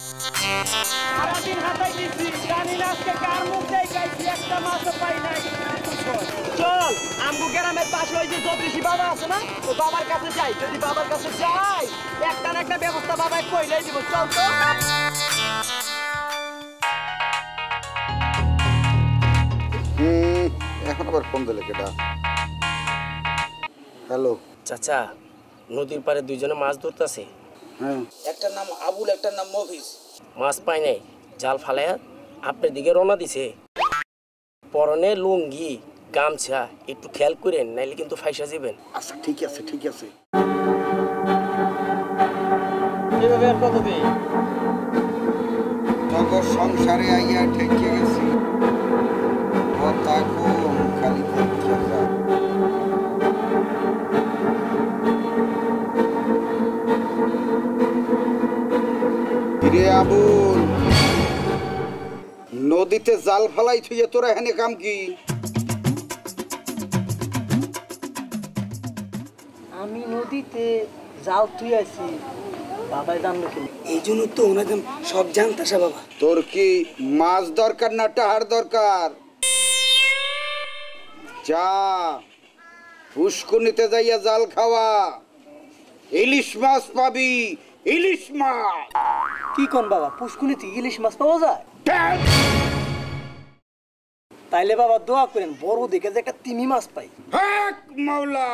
সারাদিন হাতাই দিচ্ছি, জানি না আজকে কার মুখ দেখাইছি, একটা মাছও পাই নাই। চল আমগো গ্রামের পাশে ওই যে জ্যোতিষী বাবা আছে না, ও বাবার কাছে যাই। যদি বাবার কাছে যাই, একটা না একটা ব্যবস্থা বাবাই কইলেই দিব। চল তো। এখন আবার ফোন দিলে কেটা? হ্যালো চাচা, নদীর পাড়ে দুইজনে মাছ ধরতেছে। হ্যাঁ, একটার নাম আবুল, একটার নাম মফিজ। মাছ পাই নাই, জাল ফালাইয়া আপনার দিকে রওনা দিছে। পরনে লুঙ্গি গামছা, একটু খেয়াল করেন, নাইলে কিন্তু ফাইসা যাবেন। আচ্ছা ঠিক আছে ঠিক আছে। এভাবে আর কতদিন? তখন সংসারে আইয়া ঠেকে গেছি, কথা কম, খালি দেখে যা। রে আবুল, নদীতে জাল ফালাই থুয়ে তোরা এখানে কাম কি? আমি নদীতে জাল তুই আছি, বাবাই জানলো কি? এই জন্য তো ওনাকে সব জানতাসা বাবা। তোর কি মাছ দরকার না টাহার দরকার? যা পুষ্কুনিতে যাইয়া জাল খাওয়া, ইলিশ মাছ পাবি, ইলিশ মাছ। কি কোন বাবা, পুষ্কুনিতে ইলিশ মাছ পাওয়া যায়? তাইলে বাবা দোয়া করেন, বড় দেখে যে একটা তিমি মাছ পাই। হক মাওলা।